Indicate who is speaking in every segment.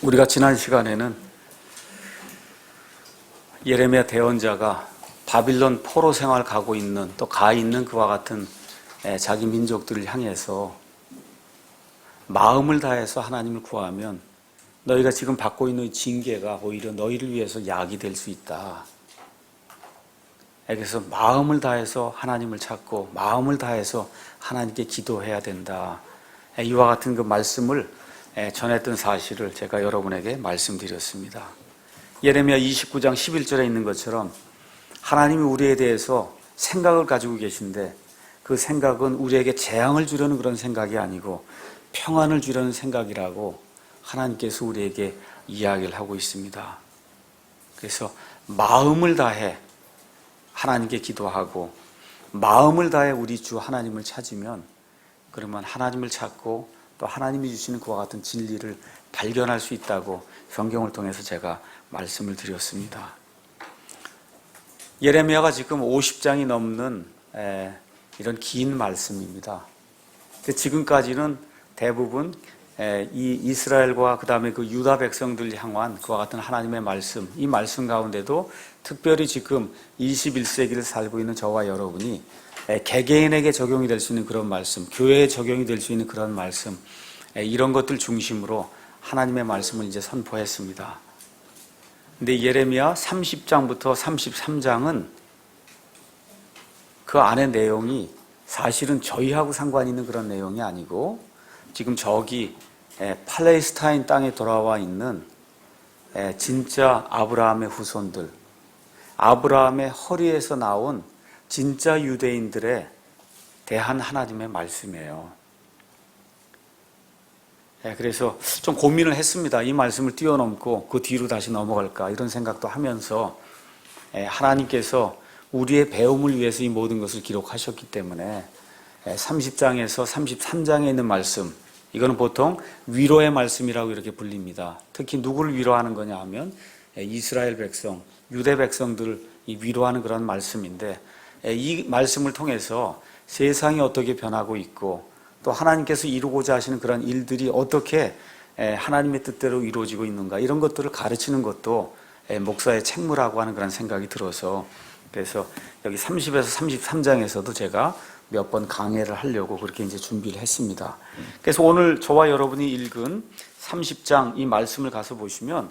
Speaker 1: 우리가 지난 시간에는 예레미야 대언자가 바빌론 포로 생활 가고 있는 또 가 있는 그와 같은 자기 민족들을 향해서 마음을 다해서 하나님을 구하면 너희가 지금 받고 있는 징계가 오히려 너희를 위해서 약이 될 수 있다. 그래서 마음을 다해서 하나님을 찾고 마음을 다해서 하나님께 기도해야 된다. 이와 같은 그 말씀을 전했던 사실을 제가 여러분에게 말씀드렸습니다. 예레미야 29장 11절에 있는 것처럼 하나님이 우리에 대해서 생각을 가지고 계신데 그 생각은 우리에게 재앙을 주려는 그런 생각이 아니고 평안을 주려는 생각이라고 하나님께서 우리에게 이야기를 하고 있습니다. 그래서 마음을 다해 하나님께 기도하고 마음을 다해 우리 주 하나님을 찾으면 그러면 하나님을 찾고 또 하나님이 주시는 그와 같은 진리를 발견할 수 있다고 성경을 통해서 제가 말씀을 드렸습니다. 예레미야가 지금 50장이 넘는 이런 긴 말씀입니다. 지금까지는 대부분 이 이스라엘과 그 다음에 그 유다 백성들 향한 그와 같은 하나님의 말씀, 이 말씀 가운데도 특별히 지금 21세기를 살고 있는 저와 여러분이 개개인에게 적용이 될 수 있는 그런 말씀, 교회에 적용이 될 수 있는 그런 말씀, 이런 것들 중심으로 하나님의 말씀을 이제 선포했습니다. 근데 예레미야 30장부터 33장은 그 안의 내용이 사실은 저희하고 상관이 있는 그런 내용이 아니고 지금 저기 팔레스타인 땅에 돌아와 있는 진짜 아브라함의 후손들, 아브라함의 허리에서 나온 진짜 유대인들에 대한 하나님의 말씀이에요. 그래서 좀 고민을 했습니다. 이 말씀을 뛰어넘고 그 뒤로 다시 넘어갈까 이런 생각도 하면서 하나님께서 우리의 배움을 위해서 이 모든 것을 기록하셨기 때문에 30장에서 33장에 있는 말씀, 이거는 보통 위로의 말씀이라고 이렇게 불립니다. 특히 누구를 위로하는 거냐 하면 이스라엘 백성, 유대 백성들을 위로하는 그런 말씀인데 이 말씀을 통해서 세상이 어떻게 변하고 있고 또 하나님께서 이루고자 하시는 그런 일들이 어떻게 하나님의 뜻대로 이루어지고 있는가 이런 것들을 가르치는 것도 목사의 책무라고 하는 그런 생각이 들어서 그래서 여기 30에서 33장에서도 제가 몇 번 강해를 하려고 그렇게 이제 준비를 했습니다. 그래서 오늘 저와 여러분이 읽은 30장 이 말씀을 가서 보시면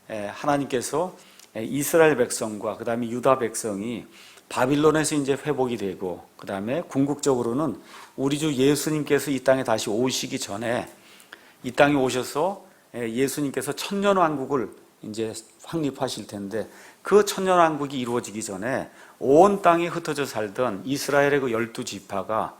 Speaker 1: 하나님께서 이스라엘 백성과 그 다음에 유다 백성이 바빌론에서 이제 회복이 되고 그 다음에 궁극적으로는 우리 주 예수님께서 이 땅에 다시 오시기 전에 이 땅에 오셔서 예수님께서 천년왕국을 이제 확립하실 텐데 그 천년왕국이 이루어지기 전에 온 땅에 흩어져 살던 이스라엘의 그 12지파가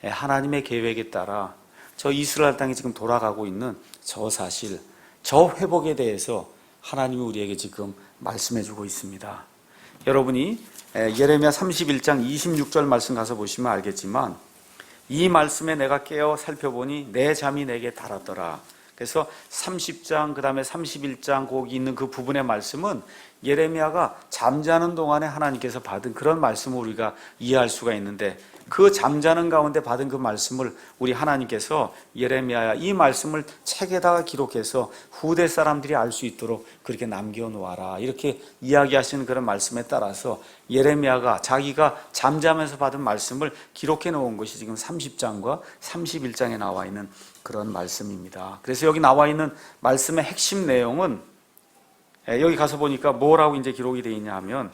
Speaker 1: 하나님의 계획에 따라 저 이스라엘 땅에 지금 돌아가고 있는 저 사실, 저 회복에 대해서 하나님이 우리에게 지금 말씀해주고 있습니다. 여러분이 예레미야 31장 26절 말씀 가서 보시면 알겠지만 이 말씀에 내가 깨어 살펴보니 내 잠이 내게 달았더라. 그래서 30장 그 다음에 31장 거기 있는 그 부분의 말씀은 예레미야가 잠자는 동안에 하나님께서 받은 그런 말씀을 우리가 이해할 수가 있는데 그 잠자는 가운데 받은 그 말씀을 우리 하나님께서 예레미야야 이 말씀을 책에다가 기록해서 후대 사람들이 알 수 있도록 그렇게 남겨놓아라 이렇게 이야기하시는 그런 말씀에 따라서 예레미야가 자기가 잠자면서 받은 말씀을 기록해 놓은 것이 지금 30장과 31장에 나와 있는 그런 말씀입니다. 그래서 여기 나와 있는 말씀의 핵심 내용은 여기 가서 보니까 뭐라고 이제 기록이 되어 있냐 하면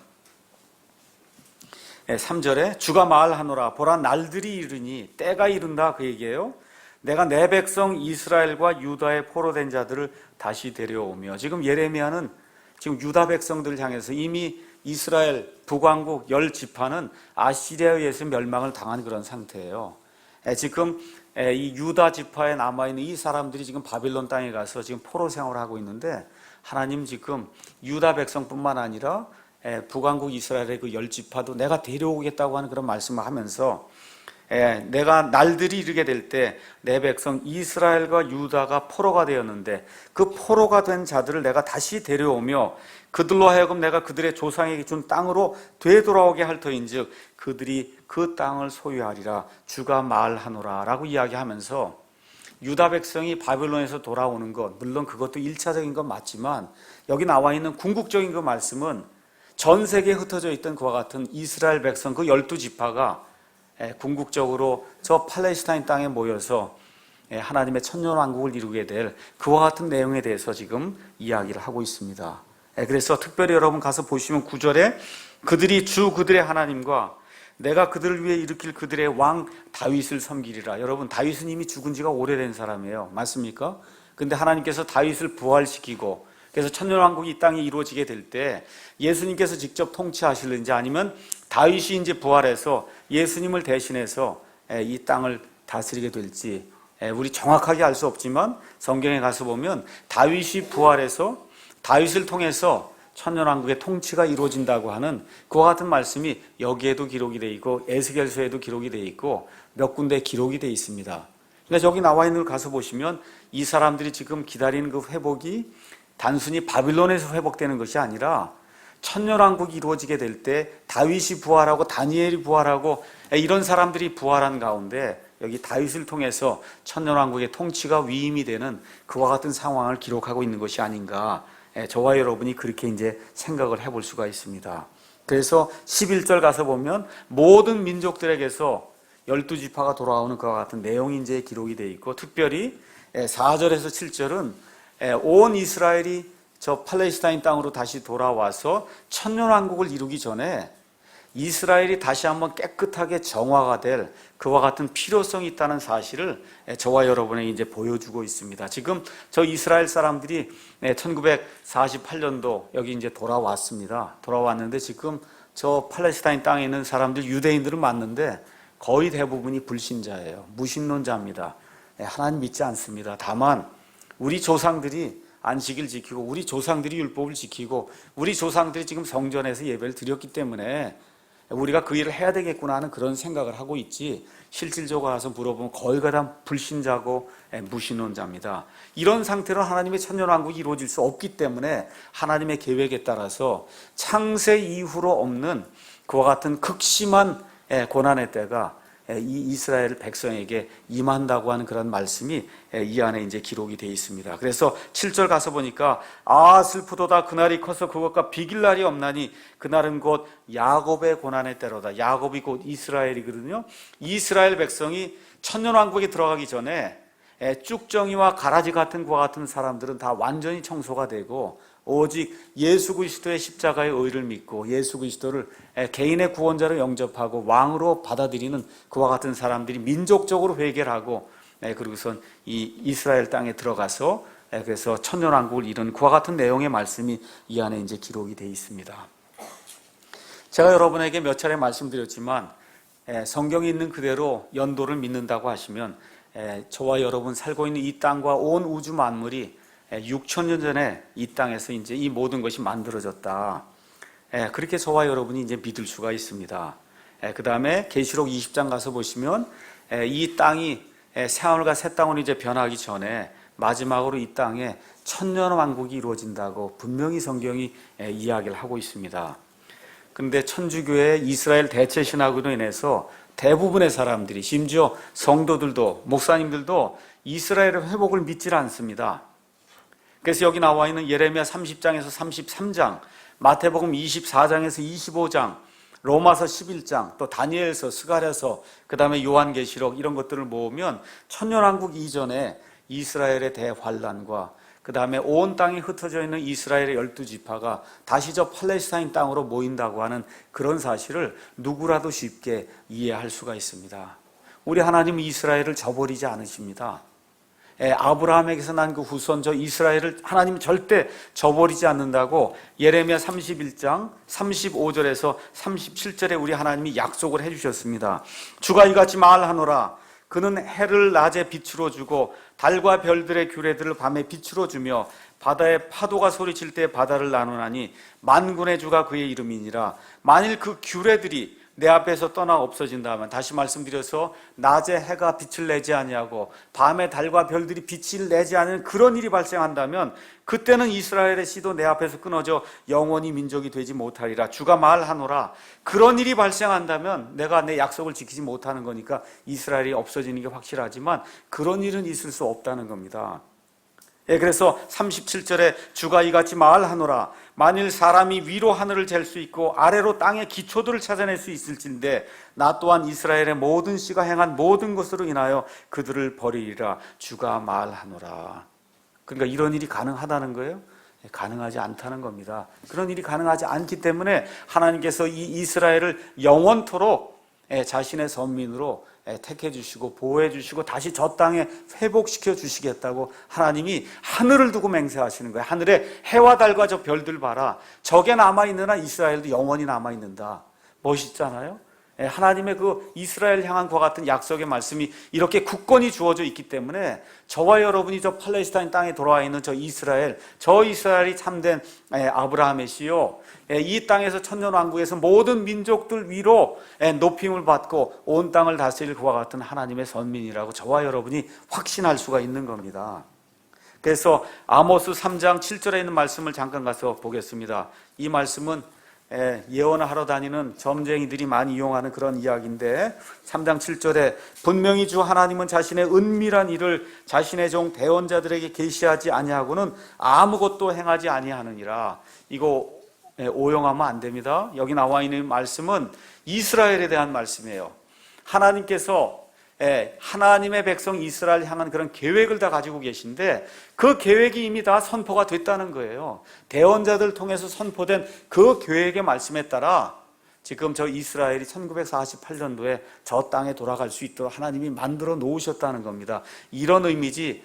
Speaker 1: 3절에 주가 말하노라 보라 날들이 이르니 때가 이른다 그 얘기예요. 내가 내 백성 이스라엘과 유다의 포로된 자들을 다시 데려오며 지금 예레미야는 지금 유다 백성들을 향해서 이미 이스라엘 북왕국 10지파는 아시리아에 의해서 멸망을 당한 그런 상태예요. 지금 이 유다 지파에 남아있는 이 사람들이 지금 바빌론 땅에 가서 지금 포로 생활을 하고 있는데 하나님 지금 유다 백성뿐만 아니라 북왕국 이스라엘의 그 10지파도 내가 데려오겠다고 하는 그런 말씀을 하면서 내가 날들이 이르게 될 때 내 백성 이스라엘과 유다가 포로가 되었는데 그 포로가 된 자들을 내가 다시 데려오며 그들로 하여금 내가 그들의 조상에게 준 땅으로 되돌아오게 할 터인즉 그들이 그 땅을 소유하리라 주가 말하노라 라고 이야기하면서 유다 백성이 바벨론에서 돌아오는 것, 물론 그것도 1차적인 건 맞지만 여기 나와 있는 궁극적인 그 말씀은 전 세계에 흩어져 있던 그와 같은 이스라엘 백성 그 12지파가 궁극적으로 저 팔레스타인 땅에 모여서 하나님의 천년왕국을 이루게 될 그와 같은 내용에 대해서 지금 이야기를 하고 있습니다. 그래서 특별히 여러분 가서 보시면 9절에 그들이 주 그들의 하나님과 내가 그들을 위해 일으킬 그들의 왕 다윗을 섬기리라. 여러분, 다윗은 이미 죽은 지가 오래된 사람이에요. 맞습니까? 근데 하나님께서 다윗을 부활시키고 그래서 천년왕국이 이 땅에 이루어지게 될 때 예수님께서 직접 통치하실는지 아니면 다윗이 이제 부활해서 예수님을 대신해서 이 땅을 다스리게 될지 우리 정확하게 알 수 없지만 성경에 가서 보면 다윗이 부활해서 다윗을 통해서 천년왕국의 통치가 이루어진다고 하는 그와 같은 말씀이 여기에도 기록이 되어 있고 에스겔서에도 기록이 되어 있고 몇 군데 기록이 되어 있습니다. 그러니까 저기 나와 있는 걸 가서 보시면 이 사람들이 지금 기다리는 그 회복이 단순히 바빌론에서 회복되는 것이 아니라 천년왕국이 이루어지게 될 때 다윗이 부활하고 다니엘이 부활하고 이런 사람들이 부활한 가운데 여기 다윗을 통해서 천년왕국의 통치가 위임이 되는 그와 같은 상황을 기록하고 있는 것이 아닌가, 저와 여러분이 그렇게 이제 생각을 해볼 수가 있습니다. 그래서 11절 가서 보면 모든 민족들에게서 12지파가 돌아오는 그와 같은 내용이 이제 기록이 되어 있고, 특별히 4절에서 7절은 온 이스라엘이 저 팔레스타인 땅으로 다시 돌아와서 천년왕국을 이루기 전에 이스라엘이 다시 한번 깨끗하게 정화가 될 그와 같은 필요성이 있다는 사실을 저와 여러분에게 이제 보여주고 있습니다. 지금 저 이스라엘 사람들이 1948년도 여기 이제 돌아왔습니다. 돌아왔는데 지금 저 팔레스타인 땅에 있는 사람들, 유대인들은 맞는데 거의 대부분이 불신자예요. 무신론자입니다. 하나님 믿지 않습니다. 다만 우리 조상들이 안식일 지키고 우리 조상들이 율법을 지키고 우리 조상들이 지금 성전에서 예배를 드렸기 때문에 우리가 그 일을 해야 되겠구나 하는 그런 생각을 하고 있지, 실질적으로 가서 물어보면 거의 다 불신자고 무신론자입니다. 이런 상태로 하나님의 천년왕국이 이루어질 수 없기 때문에 하나님의 계획에 따라서 창세 이후로 없는 그와 같은 극심한 고난의 때가 이 이스라엘 백성에게 임한다고 하는 그런 말씀이 이 안에 이제 기록이 되어 있습니다. 그래서 7절 가서 보니까 슬프도다 그날이 커서 그것과 비길 날이 없나니 그날은 곧 야곱의 고난의 때로다. 야곱이 곧 이스라엘이거든요. 이스라엘 백성이 천년왕국에 들어가기 전에 쭉정이와 가라지 같은 그와 같은 사람들은 다 완전히 청소가 되고 오직 예수 그리스도의 십자가의 의를 믿고 예수 그리스도를 개인의 구원자로 영접하고 왕으로 받아들이는 그와 같은 사람들이 민족적으로 회개하고 그리고선 이 이스라엘 땅에 들어가서 그래서 천년왕국을 이룬 그와 같은 내용의 말씀이 이 안에 이제 기록이 되어 있습니다. 제가 여러분에게 몇 차례 말씀드렸지만 성경에 있는 그대로 연도를 믿는다고 하시면 저와 여러분 살고 있는 이 땅과 온 우주 만물이 6,000년 전에 이 땅에서 이제 이 모든 것이 만들어졌다. 그렇게 저와 여러분이 이제 믿을 수가 있습니다. 그 다음에 계시록 20장 가서 보시면 이 땅이 새하늘과 새 땅으로 이제 변하기 전에 마지막으로 이 땅에 천년왕국이 이루어진다고 분명히 성경이 이야기를 하고 있습니다. 그런데 천주교의 이스라엘 대체 신학으로 인해서 대부분의 사람들이, 심지어 성도들도 목사님들도 이스라엘의 회복을 믿질 않습니다. 그래서 여기 나와 있는 예레미야 30장에서 33장, 마태복음 24장에서 25장, 로마서 11장, 또 다니엘서, 스가랴서, 그 다음에 요한계시록 이런 것들을 모으면 천년왕국 이전에 이스라엘의 대환란과 그 다음에 온 땅에 흩어져 있는 이스라엘의 12지파가 다시 저 팔레스타인 땅으로 모인다고 하는 그런 사실을 누구라도 쉽게 이해할 수가 있습니다. 우리 하나님은 이스라엘을 저버리지 않으십니다. 아브라함에게서 난 그 후손 저 이스라엘을 하나님은 절대 저버리지 않는다고 예레미야 31장 35절에서 37절에 우리 하나님이 약속을 해주셨습니다. 주가 이같이 말하노라. 그는 해를 낮에 빛으로 주고 달과 별들의 규례들을 밤에 빛으로 주며 바다의 파도가 소리칠 때 바다를 나누나니 만군의 주가 그의 이름이니라. 만일 그 규례들이 내 앞에서 떠나 없어진다면, 다시 말씀드려서 낮에 해가 빛을 내지 아니하고 밤에 달과 별들이 빛을 내지 않는 그런 일이 발생한다면, 그때는 이스라엘의 씨도 내 앞에서 끊어져 영원히 민족이 되지 못하리라. 주가 말하노라. 그런 일이 발생한다면 내가 내 약속을 지키지 못하는 거니까 이스라엘이 없어지는 게 확실하지만, 그런 일은 있을 수 없다는 겁니다. 그래서 37절에 주가 이같이 말하노라. 만일 사람이 위로 하늘을 잴 수 있고 아래로 땅의 기초들을 찾아낼 수 있을진데, 나 또한 이스라엘의 모든 씨가 행한 모든 것으로 인하여 그들을 버리리라. 주가 말하노라. 그러니까 이런 일이 가능하다는 거예요? 가능하지 않다는 겁니다. 그런 일이 가능하지 않기 때문에 하나님께서 이 이스라엘을 영원토록 자신의 선민으로 택해 주시고 보호해 주시고 다시 저 땅에 회복시켜 주시겠다고 하나님이 하늘을 두고 맹세하시는 거예요. 하늘에 해와 달과 저 별들 봐라. 저게 남아있는 한 이스라엘도 영원히 남아있는다. 멋있잖아요? 하나님의 그 이스라엘 향한 그와 같은 약속의 말씀이 이렇게 굳건히 주어져 있기 때문에 저와 여러분이 저 팔레스타인 땅에 돌아와 있는 저 이스라엘이 참된 아브라함의 씨요, 이 땅에서 천년왕국에서 모든 민족들 위로 높임을 받고 온 땅을 다스릴 그와 같은 하나님의 선민이라고 저와 여러분이 확신할 수가 있는 겁니다. 그래서 아모스 3장 7절에 있는 말씀을 잠깐 가서 보겠습니다. 이 말씀은 예언을 하러 다니는 점쟁이들이 많이 이용하는 그런 이야기인데, 3장 7절에 분명히 주 하나님은 자신의 은밀한 일을 자신의 종 대언자들에게 계시하지 아니하고는 아무것도 행하지 아니하느니라. 이거 오용하면 안 됩니다. 여기 나와 있는 말씀은 이스라엘에 대한 말씀이에요. 하나님께서 하나님의 백성 이스라엘 향한 그런 계획을 다 가지고 계신데, 그 계획이 이미 다 선포가 됐다는 거예요. 대언자들 통해서 선포된 그 계획의 말씀에 따라 지금 저 이스라엘이 1948년도에 저 땅에 돌아갈 수 있도록 하나님이 만들어 놓으셨다는 겁니다. 이런 의미지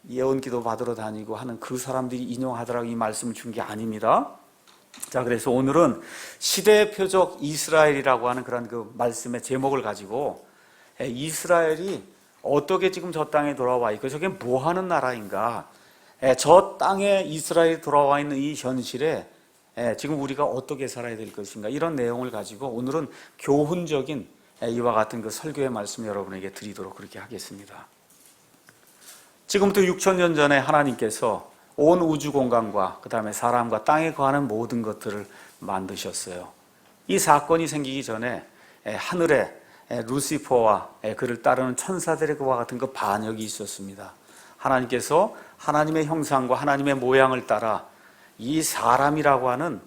Speaker 1: 예언기도 받으러 다니고 하는 그 사람들이 인용하더라고 이 말씀을 준 게 아닙니다. 자, 그래서 오늘은 시대의 표적 이스라엘이라고 하는 그런 그 말씀의 제목을 가지고 이스라엘이 어떻게 지금 저 땅에 돌아와 있고 저게 뭐 하는 나라인가, 저 땅에 이스라엘이 돌아와 있는 이 현실에 지금 우리가 어떻게 살아야 될 것인가, 이런 내용을 가지고 오늘은 교훈적인 이와 같은 그 설교의 말씀 여러분에게 드리도록 그렇게 하겠습니다. 지금부터 6,000년 전에 하나님께서 온 우주 공간과 그 다음에 사람과 땅에 거하는 모든 것들을 만드셨어요. 이 사건이 생기기 전에 하늘에 루시퍼와 그를 따르는 천사들의 그와 같은 그 반역이 있었습니다. 하나님께서 하나님의 형상과 하나님의 모양을 따라 이 사람이라고 하는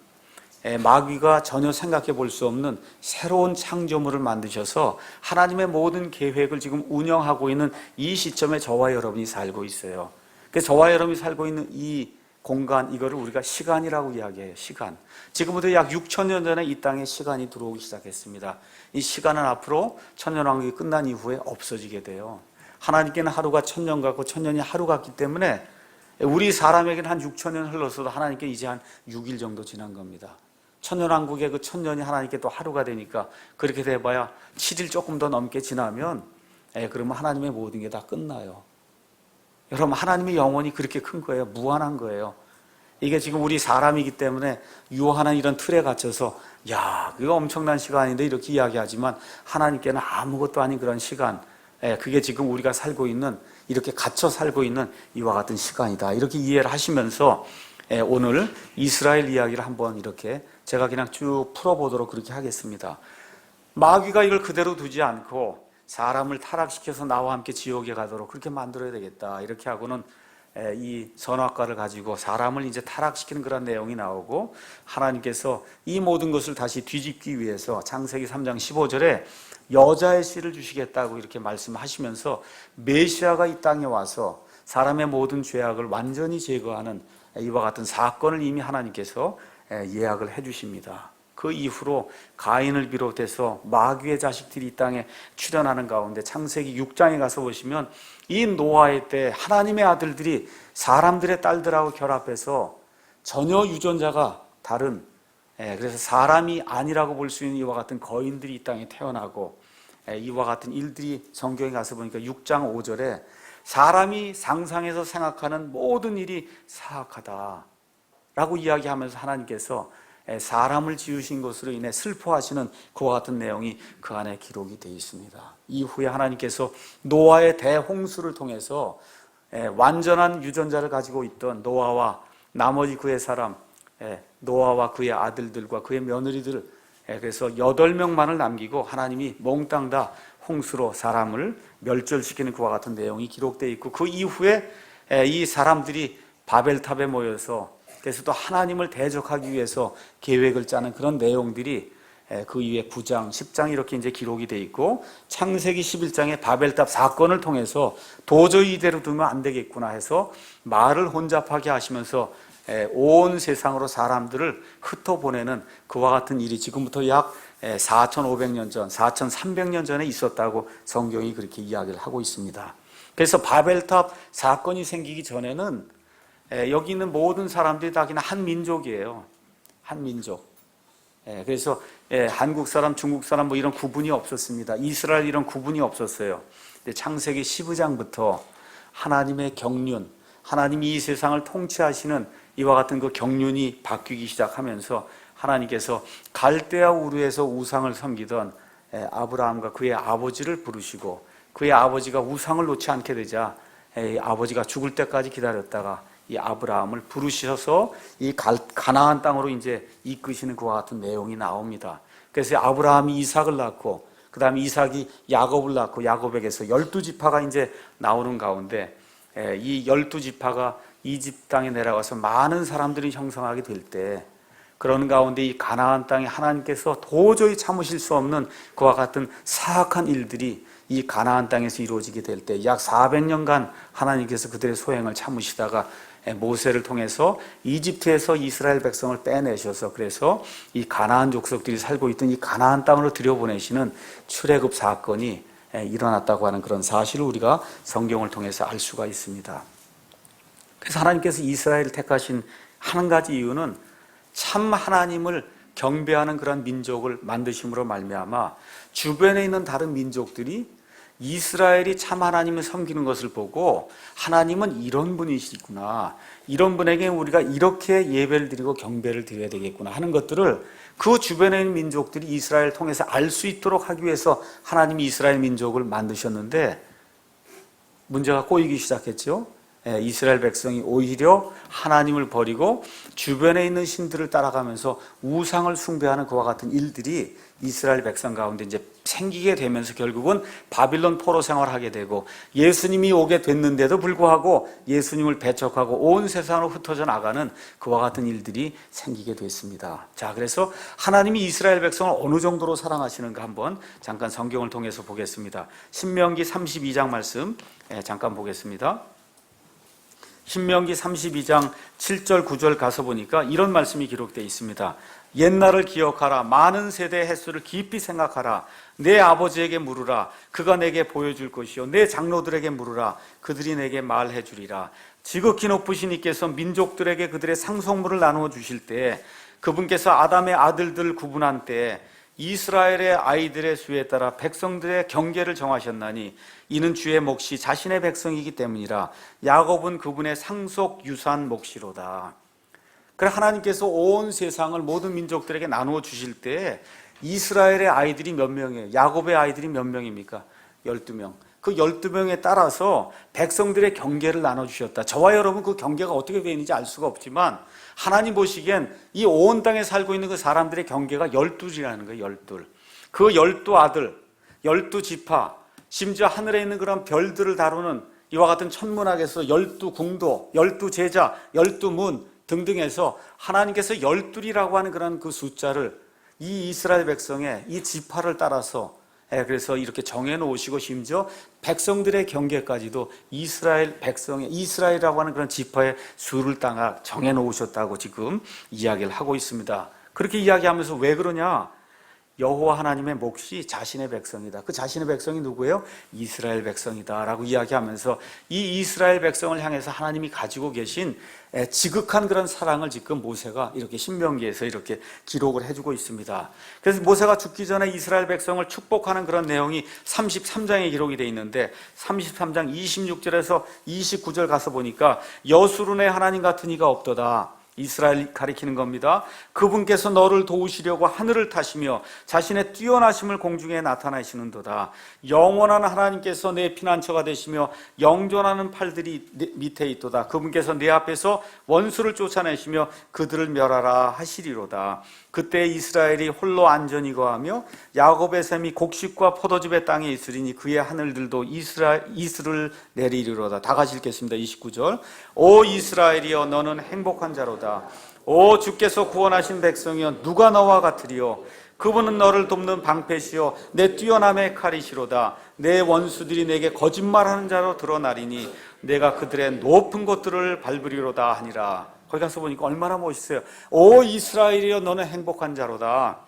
Speaker 1: 마귀가 전혀 생각해 볼 수 없는 새로운 창조물을 만드셔서 하나님의 모든 계획을 지금 운영하고 있는 이 시점에 저와 여러분이 살고 있어요. 그래서 저와 여러분이 살고 있는 이 공간, 이거를 우리가 시간이라고 이야기해요. 시간. 지금부터 약 6,000년 전에 이 땅에 시간이 들어오기 시작했습니다. 이 시간은 앞으로 천년왕국이 끝난 이후에 없어지게 돼요. 하나님께는 하루가 1,000년 같고 1,000년이 하루 같기 때문에 우리 사람에게는 한 6,000년 흘렀어도 하나님께 이제 한 6일 정도 지난 겁니다. 천년왕국의 그 1,000년이 하나님께 또 하루가 되니까 그렇게 돼봐야 7일 조금 더 넘게 지나면 그러면 하나님의 모든 게 다 끝나요. 여러분, 하나님의 영혼이 그렇게 큰 거예요. 무한한 거예요. 이게 지금 우리 사람이기 때문에 유한한 이런 틀에 갇혀서 야, 그거 엄청난 시간인데 이렇게 이야기하지만 하나님께는 아무것도 아닌 그런 시간, 그게 지금 우리가 살고 있는, 이렇게 갇혀 살고 있는 이와 같은 시간이다, 이렇게 이해를 하시면서 오늘 이스라엘 이야기를 한번 이렇게 제가 그냥 쭉 풀어보도록 그렇게 하겠습니다. 마귀가 이걸 그대로 두지 않고 사람을 타락시켜서 나와 함께 지옥에 가도록 그렇게 만들어야 되겠다, 이렇게 하고는 이 선악과를 가지고 사람을 이제 타락시키는 그런 내용이 나오고, 하나님께서 이 모든 것을 다시 뒤집기 위해서 창세기 3장 15절에 여자의 씨를 주시겠다고 이렇게 말씀하시면서 메시아가 이 땅에 와서 사람의 모든 죄악을 완전히 제거하는 이와 같은 사건을 이미 하나님께서 예약을 해 주십니다. 그 이후로 가인을 비롯해서 마귀의 자식들이 이 땅에 출현하는 가운데 창세기 6장에 가서 보시면 이 노아의 때 하나님의 아들들이 사람들의 딸들하고 결합해서 전혀 유전자가 다른, 그래서 사람이 아니라고 볼 수 있는 이와 같은 거인들이 이 땅에 태어나고, 이와 같은 일들이 성경에 가서 보니까 6장 5절에 사람이 상상해서 생각하는 모든 일이 사악하다 라고 이야기하면서 하나님께서 사람을 지으신 것으로 인해 슬퍼하시는 그와 같은 내용이 그 안에 기록이 되어 있습니다. 이후에 하나님께서 노아의 대홍수를 통해서 완전한 유전자를 가지고 있던 노아와 나머지 그의 사람, 노아와 그의 아들들과 그의 며느리들, 그래서 8명만을 남기고 하나님이 몽땅 다 홍수로 사람을 멸절시키는 그와 같은 내용이 기록되어 있고, 그 이후에 이 사람들이 바벨탑에 모여서 그래서 또 하나님을 대적하기 위해서 계획을 짜는 그런 내용들이 그 이후에 9장, 10장 이렇게 이제 기록이 되어 있고, 창세기 11장의 바벨탑 사건을 통해서 도저히 이대로 두면 안 되겠구나 해서 말을 혼잡하게 하시면서 온 세상으로 사람들을 흩어보내는 그와 같은 일이 지금부터 약 4,500년 전, 4,300년 전에 있었다고 성경이 그렇게 이야기를 하고 있습니다. 그래서 바벨탑 사건이 생기기 전에는 여기 있는 모든 사람들이 다 그냥 한 민족이에요. 한 민족. 그래서 한국 사람, 중국 사람 뭐 이런 구분이 없었습니다. 이스라엘 이런 구분이 없었어요. 창세기 15장부터 하나님의 경륜, 하나님이 이 세상을 통치하시는 이와 같은 그 경륜이 바뀌기 시작하면서 하나님께서 갈대아 우르에서 우상을 섬기던 아브라함과 그의 아버지를 부르시고, 그의 아버지가 우상을 놓지 않게 되자 아버지가 죽을 때까지 기다렸다가 이 아브라함을 부르셔서 이 가나안 땅으로 이제 이끄시는 그와 같은 내용이 나옵니다. 그래서 아브라함이 이삭을 낳고, 그 다음에 이삭이 야곱을 낳고, 야곱에게서 12지파가 이제 나오는 가운데 이 12지파가 이집 땅에 내려가서 많은 사람들이 형성하게 될 때, 그런 가운데 이 가나안 땅에 하나님께서 도저히 참으실 수 없는 그와 같은 사악한 일들이 이 가나안 땅에서 이루어지게 될 때 약 400년간 하나님께서 그들의 소행을 참으시다가 모세를 통해서 이집트에서 이스라엘 백성을 빼내셔서, 그래서 이 가나안 족속들이 살고 있던 이 가나안 땅으로 들여보내시는 출애굽 사건이 일어났다고 하는 그런 사실을 우리가 성경을 통해서 알 수가 있습니다. 그래서 하나님께서 이스라엘을 택하신 한 가지 이유는 참 하나님을 경배하는 그런 민족을 만드심으로 말미암아 주변에 있는 다른 민족들이 이스라엘이 참 하나님을 섬기는 것을 보고 하나님은 이런 분이시구나, 이런 분에게 우리가 이렇게 예배를 드리고 경배를 드려야 되겠구나 하는 것들을 그 주변에 있는 민족들이 이스라엘을 통해서 알 수 있도록 하기 위해서 하나님이 이스라엘 민족을 만드셨는데, 문제가 꼬이기 시작했죠. 이스라엘 백성이 오히려 하나님을 버리고 주변에 있는 신들을 따라가면서 우상을 숭배하는 그와 같은 일들이 이스라엘 백성 가운데 이제 생기게 되면서 결국은 바빌론 포로 생활하게 되고, 예수님이 오게 됐는데도 불구하고 예수님을 배척하고 온 세상으로 흩어져 나가는 그와 같은 일들이 생기게 됐습니다. 자, 그래서 하나님이 이스라엘 백성을 어느 정도로 사랑하시는가 한번 잠깐 성경을 통해서 보겠습니다. 신명기 32장 말씀 잠깐 보겠습니다. 신명기 32장 7절 9절 가서 보니까 이런 말씀이 기록되어 있습니다. 옛날을 기억하라. 많은 세대의 횟수를 깊이 생각하라. 내 아버지에게 물으라. 그가 내게 보여줄 것이요. 내 장로들에게 물으라. 그들이 내게 말해 주리라. 지극히 높으신 이께서 민족들에게 그들의 상속물을 나누어 주실 때, 그분께서 아담의 아들들을 구분한 때에 이스라엘의 아이들의 수에 따라 백성들의 경계를 정하셨나니 이는 주의 몫이 자신의 백성이기 때문이라. 야곱은 그분의 상속 유산 몫이로다. 그래, 하나님께서 온 세상을 모든 민족들에게 나누어 주실 때 이스라엘의 아이들이 몇 명이에요? 야곱의 아이들이 몇 명입니까? 12명. 그 12명에 따라서 백성들의 경계를 나눠주셨다. 저와 여러분 그 경계가 어떻게 되어 있는지 알 수가 없지만 하나님 보시기엔 이 온 땅에 살고 있는 그 사람들의 경계가 12이라는 거예요. 12. 그 12아들, 12지파, 심지어 하늘에 있는 그런 별들을 다루는 이와 같은 천문학에서 12궁도, 12제자, 12문 등등해서 하나님께서 12이라고 하는 그런 그 숫자를 이 이스라엘 백성의 이 지파를 따라서 그래서 이렇게 정해놓으시고, 심지어 백성들의 경계까지도 이스라엘 백성의, 이스라엘이라고 하는 그런 지파의 수를 따라 정해놓으셨다고 지금 이야기를 하고 있습니다. 그렇게 이야기하면서 왜 그러냐? 여호와 하나님의 몫이 자신의 백성이다. 그 자신의 백성이 누구예요? 이스라엘 백성이다 라고 이야기하면서 이 이스라엘 백성을 향해서 하나님이 가지고 계신 지극한 그런 사랑을 지금 모세가 이렇게 신명기에서 이렇게 기록을 해주고 있습니다. 그래서 모세가 죽기 전에 이스라엘 백성을 축복하는 그런 내용이 33장에 기록이 되어 있는데, 33장 26절에서 29절 가서 보니까 여수론의 하나님 같은 이가 없도다. 이스라엘 가리키는 겁니다. 그분께서 너를 도우시려고 하늘을 타시며 자신의 뛰어나심을 공중에 나타내시는도다. 영원한 하나님께서 내 피난처가 되시며 영존하는 팔들이 밑에 있도다. 그분께서 내 앞에서 원수를 쫓아내시며 그들을 멸하라 하시리로다. 그때 이스라엘이 홀로 안전히 거하며 야곱의 샘이 곡식과 포도즙의 땅에 있으리니 그의 하늘들도 이슬을 내리리로다. 다 같이 읽겠습니다. 29절. 오 이스라엘이여 너는 행복한 자로다. 오 주께서 구원하신 백성이여 누가 너와 같으리요. 그분은 너를 돕는 방패시요 내 뛰어남의 칼이시로다. 내 원수들이 내게 거짓말하는 자로 드러나리니 내가 그들의 높은 곳들을 밟으리로다 하니라. 거기 가서 보니까 얼마나 멋있어요. 오 이스라엘이여 너는 행복한 자로다.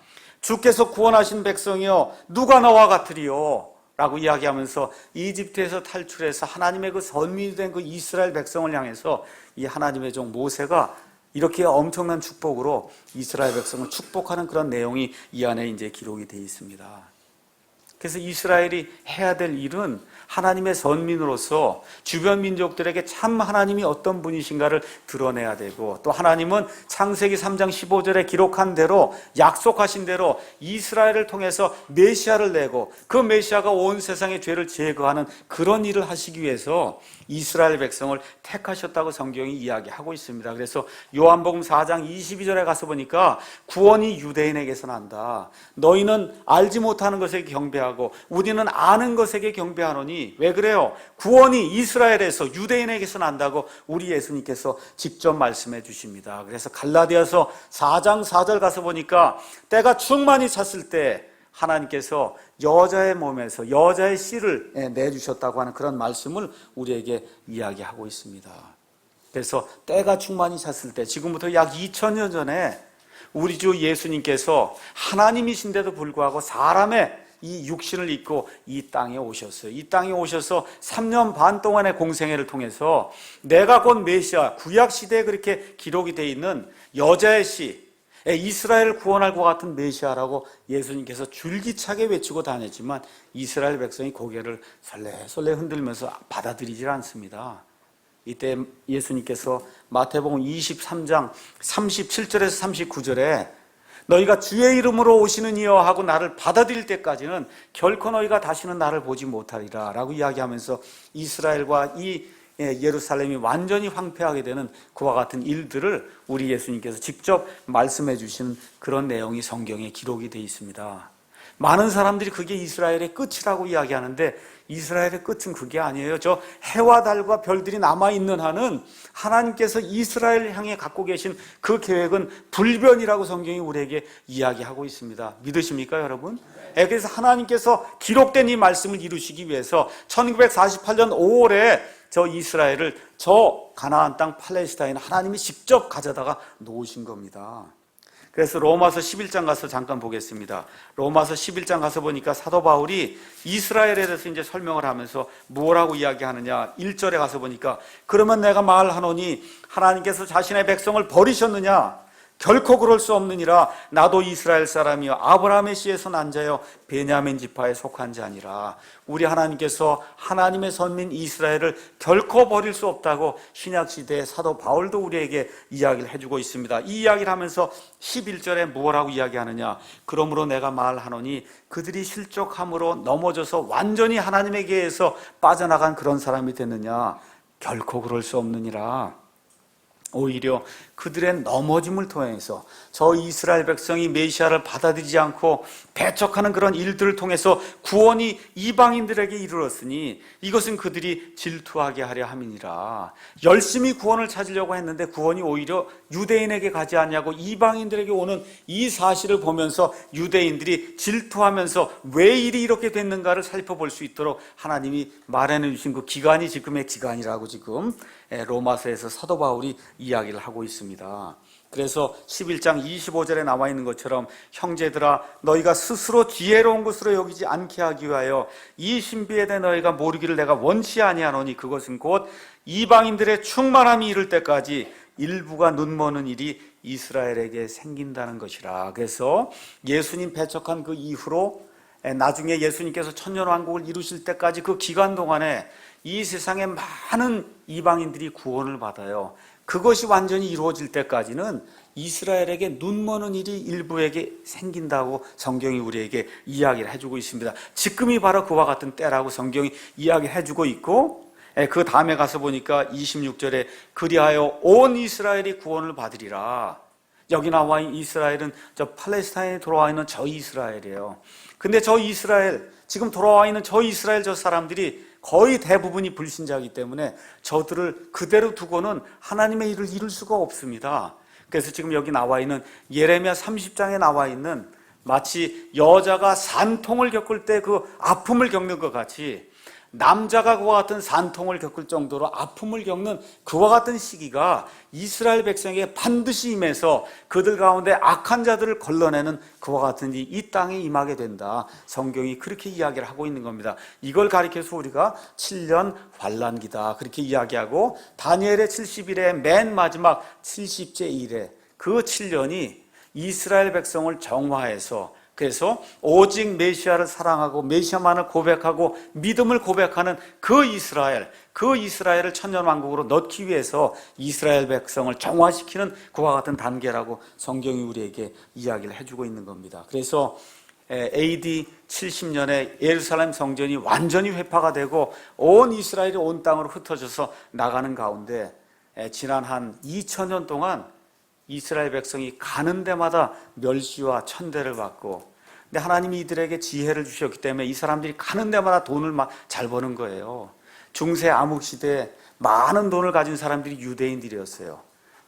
Speaker 1: 주께서 구원하신 백성이여 누가 너와 같으리요 라고 이야기하면서 이집트에서 탈출해서 하나님의 그 선민이 된 그 이스라엘 백성을 향해서 이 하나님의 종 모세가 이렇게 엄청난 축복으로 이스라엘 백성을 축복하는 그런 내용이 이 안에 이제 기록이 되어 있습니다. 그래서 이스라엘이 해야 될 일은 하나님의 선민으로서 주변 민족들에게 참 하나님이 어떤 분이신가를 드러내야 되고, 또 하나님은 창세기 3장 15절에 기록한 대로 약속하신 대로 이스라엘을 통해서 메시아를 내고 그 메시아가 온 세상의 죄를 제거하는 그런 일을 하시기 위해서 이스라엘 백성을 택하셨다고 성경이 이야기하고 있습니다. 그래서 요한복음 4장 22절에 가서 보니까 구원이 유대인에게서 난다. 너희는 알지 못하는 것에 경배하고 우리는 아는 것에게 경배하노니. 왜 그래요? 구원이 이스라엘에서 유대인에게서 난다고 우리 예수님께서 직접 말씀해 주십니다. 그래서 갈라디아서 4장 4절 가서 보니까 때가 충만히 찼을 때 하나님께서 여자의 몸에서 여자의 씨를 내주셨다고 하는 그런 말씀을 우리에게 이야기하고 있습니다. 그래서 때가 충만히 찼을 때, 지금부터 약 2000년 전에 우리 주 예수님께서 하나님이신데도 불구하고 사람의 이 육신을 입고 이 땅에 오셨어요. 이 땅에 오셔서 3년 반 동안의 공생애를 통해서 내가 곧 메시아, 구약시대에 그렇게 기록이 되어 있는 여자의 씨, 이스라엘을 구원할 것 같은 메시아라고 예수님께서 줄기차게 외치고 다녔지만 이스라엘 백성이 고개를 설레설레 흔들면서 받아들이질 않습니다. 이때 예수님께서 마태복음 23장 37절에서 39절에 너희가 주의 이름으로 오시는 이여 하고 나를 받아들일 때까지는 결코 너희가 다시는 나를 보지 못하리라 라고 이야기하면서 이스라엘과 이 예루살렘이 완전히 황폐하게 되는 그와 같은 일들을 우리 예수님께서 직접 말씀해 주시는 그런 내용이 성경에 기록이 되어 있습니다. 많은 사람들이 그게 이스라엘의 끝이라고 이야기하는데 이스라엘의 끝은 그게 아니에요. 저 해와 달과 별들이 남아있는 한은 하나님께서 이스라엘을 향해 갖고 계신 그 계획은 불변이라고 성경이 우리에게 이야기하고 있습니다. 믿으십니까 여러분? 그래서 하나님께서 기록된 이 말씀을 이루시기 위해서 1948년 5월에 저 이스라엘을 저 가나안 땅 팔레스타인 하나님이 직접 가져다가 놓으신 겁니다. 그래서 로마서 11장 가서 잠깐 보겠습니다. 로마서 11장 가서 보니까 사도 바울이 이스라엘에 대해서 이제 설명을 하면서 뭐라고 이야기하느냐. 1절에 가서 보니까 그러면 내가 말하노니 하나님께서 자신의 백성을 버리셨느냐? 결코 그럴 수 없느니라. 나도 이스라엘 사람이요 아브라함의 씨에서 난 자요 베냐민 지파에 속한 자니라. 우리 하나님께서 하나님의 선민 이스라엘을 결코 버릴 수 없다고 신약시대의 사도 바울도 우리에게 이야기를 해주고 있습니다. 이 이야기를 하면서 11절에 뭐라고 이야기하느냐. 그러므로 내가 말하노니 그들이 실족함으로 넘어져서 완전히 하나님에게서 빠져나간 그런 사람이 됐느냐. 결코 그럴 수 없느니라. 오히려 그들의 넘어짐을 통해서 저 이스라엘 백성이 메시아를 받아들이지 않고 배척하는 그런 일들을 통해서 구원이 이방인들에게 이르렀으니 이것은 그들이 질투하게 하려 함이니라. 열심히 구원을 찾으려고 했는데 구원이 오히려 유대인에게 가지 않냐고 이방인들에게 오는 이 사실을 보면서 유대인들이 질투하면서 왜 일이 이렇게 됐는가를 살펴볼 수 있도록 하나님이 마련해 주신 그 기간이 지금의 기간이라고 지금 로마서에서 사도 바울이 이야기를 하고 있습니다. 그래서 11장 25절에 나와 있는 것처럼 형제들아 너희가 스스로 지혜로운 것으로 여기지 않게 하기 위하여 이 신비에 대해 너희가 모르기를 내가 원치 아니하노니 그것은 곧 이방인들의 충만함이 이를 때까지 일부가 눈머는 일이 이스라엘에게 생긴다는 것이라. 그래서 예수님 배척한 그 이후로 나중에 예수님께서 천년왕국을 이루실 때까지 그 기간 동안에 이 세상에 많은 이방인들이 구원을 받아요. 그것이 완전히 이루어질 때까지는 이스라엘에게 눈머는 일이 일부에게 생긴다고 성경이 우리에게 이야기를 해주고 있습니다. 지금이 바로 그와 같은 때라고 성경이 이야기해주고 있고, 그 다음에 가서 보니까 26절에 그리하여 온 이스라엘이 구원을 받으리라. 여기 나와 있는 이스라엘은 저 팔레스타인에 돌아와 있는 저 이스라엘이에요. 근데 저 이스라엘, 지금 돌아와 있는 저 이스라엘 저 사람들이 거의 대부분이 불신자이기 때문에 저들을 그대로 두고는 하나님의 일을 이룰 수가 없습니다. 그래서 지금 여기 나와 있는 예레미야 30장에 나와 있는 마치 여자가 산통을 겪을 때 그 아픔을 겪는 것 같이 남자가 그와 같은 산통을 겪을 정도로 아픔을 겪는 그와 같은 시기가 이스라엘 백성에게 반드시 임해서 그들 가운데 악한 자들을 걸러내는 그와 같은 일이 이 땅에 임하게 된다. 성경이 그렇게 이야기를 하고 있는 겁니다. 이걸 가리켜서 우리가 7년 환란기다 그렇게 이야기하고, 다니엘의 70일의 맨 마지막 70째 일에 그 7년이 이스라엘 백성을 정화해서, 그래서 오직 메시아를 사랑하고 메시아만을 고백하고 믿음을 고백하는 그 이스라엘을 천년왕국으로 넣기 위해서 이스라엘 백성을 정화시키는 그와 같은 단계라고 성경이 우리에게 이야기를 해주고 있는 겁니다. 그래서 AD 70년에 예루살렘 성전이 완전히 회파가 되고 온 이스라엘이 온 땅으로 흩어져서 나가는 가운데 지난 한 2000년 동안 이스라엘 백성이 가는 데마다 멸시와 천대를 받고, 근데 하나님이 이들에게 지혜를 주셨기 때문에 이 사람들이 가는 데마다 돈을 잘 버는 거예요. 중세 암흑 시대에 많은 돈을 가진 사람들이 유대인들이었어요.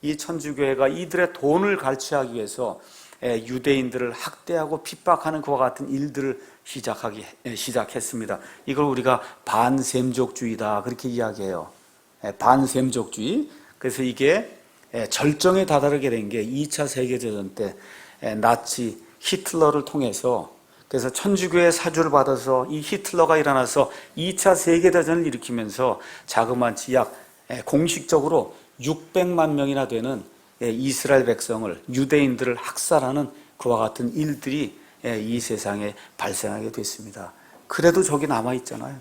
Speaker 1: 이 천주교회가 이들의 돈을 갈취하기 위해서 유대인들을 학대하고 핍박하는 그와 같은 일들을 시작했습니다. 이걸 우리가 반셈족주의다 그렇게 이야기해요. 반셈족주의. 그래서 이게 절정에 다다르게 된 게 2차 세계대전 때 나치 히틀러를 통해서, 그래서 천주교의 사주를 받아서 이 히틀러가 일어나서 2차 세계대전을 일으키면서 자그마치 약 공식적으로 600만 명이나 되는 이스라엘 백성을, 유대인들을 학살하는 그와 같은 일들이 이 세상에 발생하게 됐습니다. 그래도 저기 남아있잖아요.